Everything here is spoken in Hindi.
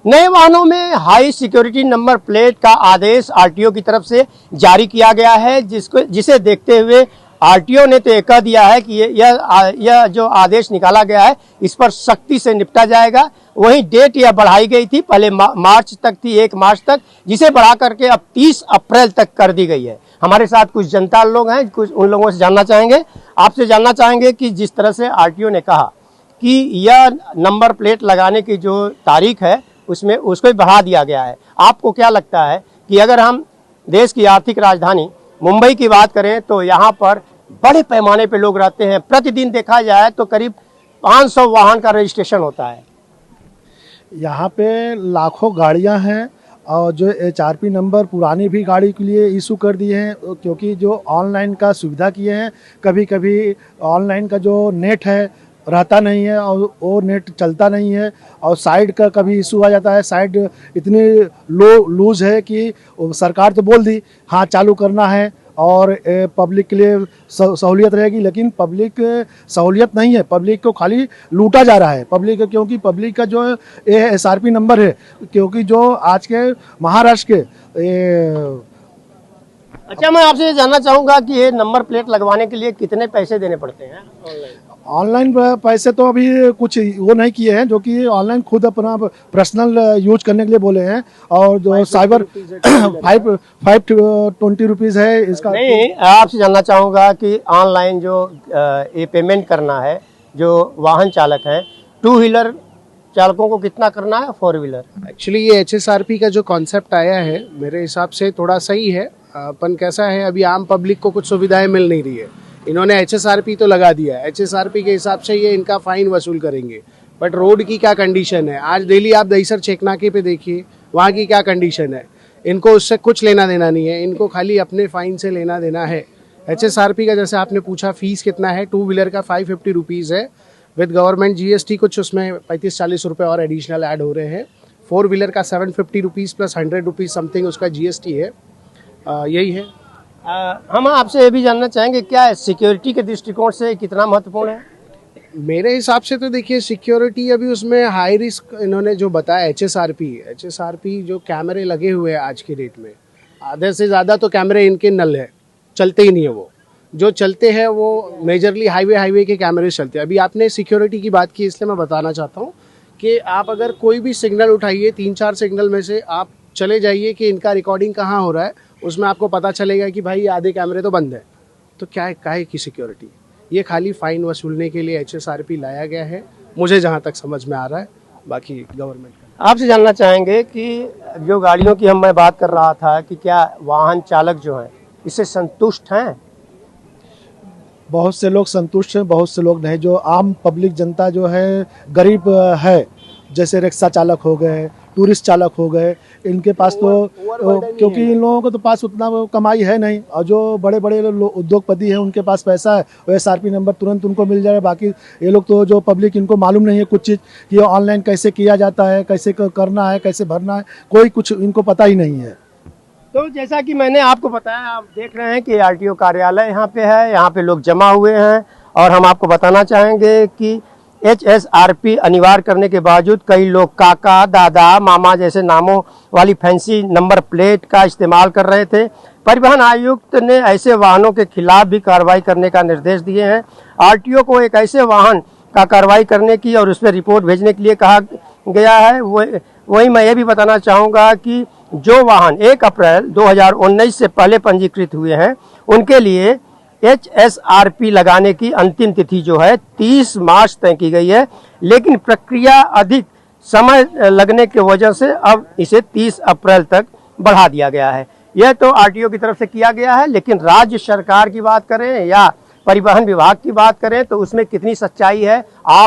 नए वाहनों में हाई सिक्योरिटी नंबर प्लेट का आदेश आरटीओ की तरफ से जारी किया गया है, जिसे देखते हुए आरटीओ ने तो ये कह दिया है कि यह जो आदेश निकाला गया है इस पर सख्ती से निपटा जाएगा। वहीं डेट यह बढ़ाई गई थी, पहले मार्च तक थी, 1 मार्च तक, जिसे बढ़ा करके अब 30 अप्रैल तक कर दी गई है। हमारे साथ कुछ जनता लोग हैं, कुछ उन लोगों से जानना चाहेंगे। आपसे जानना चाहेंगे कि जिस तरह से आरटीओ ने कहा कि यह नंबर प्लेट लगाने की जो तारीख है उसमें उसको बढ़ा दिया गया है, आपको क्या लगता है कि अगर हम देश की आर्थिक राजधानी मुंबई की बात करें तो यहाँ पर बड़े पैमाने पे लोग रहते हैं, प्रतिदिन देखा जाए तो करीब 500 वाहन का रजिस्ट्रेशन होता है। यहाँ पे लाखों गाड़ियाँ हैं और जो एचआरपी नंबर पुरानी भी गाड़ी के लिए इशू कर दिए हैं, क्योंकि जो ऑनलाइन का सुविधा किए हैं। कभी कभी ऑनलाइन का जो नेट है रहता नहीं है और वो नेट चलता नहीं है, और साइड का कभी इशू आ जाता है। साइड इतनी लूज है कि सरकार तो बोल दी हाँ चालू करना है और पब्लिक के लिए सहूलियत रहेगी, लेकिन पब्लिक सहूलियत नहीं है, पब्लिक को खाली लूटा जा रहा है। पब्लिक क्योंकि पब्लिक का जो एसआरपी नंबर है, क्योंकि जो आज के महाराष्ट्र के अच्छा, मैं आपसे ये जानना चाहूँगा कि ये नंबर प्लेट लगवाने के लिए कितने पैसे देने पड़ते हैं ऑनलाइन? पैसे तो अभी कुछ वो नहीं किए हैं, जो कि ऑनलाइन खुद अपना पर्सनल यूज करने के लिए बोले हैं। और जो साइबर 520 रुपीज़ है इसका। नहीं, आपसे जानना चाहूँगा कि ऑनलाइन जो ये पेमेंट करना है, जो वाहन चालक है, 2 व्हीलर चालकों को कितना करना है, 4 व्हीलर? एक्चुअली ये एचएसआरपी का जो कॉन्सेप्ट आया है मेरे हिसाब से थोड़ा सही है। अपन कैसा है, अभी आम पब्लिक को कुछ सुविधाएं मिल नहीं रही है, इन्होंने एचएसआरपी तो लगा दिया है। एचएसआरपी के हिसाब से ये इनका फाइन वसूल करेंगे, बट रोड की क्या कंडीशन है, आज डेली आप दहीसर चेकनाके पे देखिए वहाँ की क्या कंडीशन है। इनको उससे कुछ लेना देना नहीं है, इनको खाली अपने फाइन से लेना देना है। एचएसआरपी का जैसे आपने पूछा फीस कितना है, 2 व्हीलर का 550 रुपीज़ है विद गवर्नमेंट जीएसटी, कुछ उसमें 35-40 रुपये और एडिशनल ऐड हो रहे हैं। 4 व्हीलर का 750 रुपीज़ प्लस 100 रुपीज़ समथिंग उसका जीएसटी है। यही है। हम आपसे ये भी जानना चाहेंगे, क्या सिक्योरिटी के दृष्टिकोण से कितना महत्वपूर्ण है? मेरे हिसाब से तो देखिए सिक्योरिटी अभी उसमें हाई रिस्क इन्होंने जो बताया एचएसआरपी जो कैमरे लगे हुए हैं आज के डेट में, आधे से ज़्यादा तो कैमरे इनके नल है, चलते ही नहीं है। वो जो चलते हैं वो मेजरली हाईवे के कैमरे चलते हैं। अभी आपने सिक्योरिटी की बात की, इसलिए मैं बताना चाहता हूँ कि आप अगर कोई भी सिग्नल उठाइए, 3-4 सिग्नल में से आप चले जाइए कि इनका रिकॉर्डिंग कहाँ हो रहा है, उसमें आपको पता चलेगा कि भाई आधे कैमरे तो बंद है। तो क्या है काहे की सिक्योरिटी? ये खाली फाइन वसूलने के लिए एचएसआरपी लाया गया है, मुझे जहाँ तक समझ में आ रहा है। बाकी गवर्नमेंट आपसे जानना चाहेंगे कि जो गाड़ियों की मैं बात कर रहा था कि क्या वाहन चालक जो है इससे संतुष्ट हैं? बहुत से लोग संतुष्ट हैं, बहुत से लोग नहीं। जो आम पब्लिक जनता जो है, गरीब है, जैसे रिक्शा चालक हो गए, टूरिस्ट चालक हो गए, इनके पास तो क्योंकि इन लोगों को तो पास उतना कमाई है नहीं, और जो बड़े बड़े उद्योगपति हैं उनके पास पैसा है, वो एसआरपी नंबर तुरंत उनको मिल जाए। बाकी ये लोग तो जो पब्लिक, इनको मालूम नहीं है कुछ चीज़ कि ऑनलाइन कैसे किया जाता है, कैसे करना है, कैसे भरना है, कोई कुछ इनको पता ही नहीं है। तो जैसा कि मैंने आपको बताया, आप देख रहे हैं कि आरटीओ कार्यालय यहाँ पे है, यहाँ पे लोग जमा हुए हैं, और हम आपको बताना चाहेंगे कि एचएसआरपी अनिवार्य करने के बावजूद कई लोग काका, दादा, मामा जैसे नामों वाली फैंसी नंबर प्लेट का इस्तेमाल कर रहे थे। परिवहन आयुक्त ने ऐसे वाहनों के खिलाफ भी कार्रवाई करने का निर्देश दिए हैं। आरटीओ को एक ऐसे वाहन का कार्रवाई करने की और उस पर रिपोर्ट भेजने के लिए कहा गया है। वहीं मैं ये भी बताना चाहूँगा कि जो वाहन 1 अप्रैल 2019 से पहले पंजीकृत हुए हैं, उनके लिए एचएसआरपी लगाने की अंतिम तिथि जो है 30 मार्च तय की गई है, लेकिन प्रक्रिया अधिक समय लगने की वजह से अब इसे 30 अप्रैल तक बढ़ा दिया गया है। यह तो आरटीओ की तरफ से किया गया है, लेकिन राज्य सरकार की बात करें या परिवहन विभाग की बात करें तो उसमें कितनी सच्चाई है, आप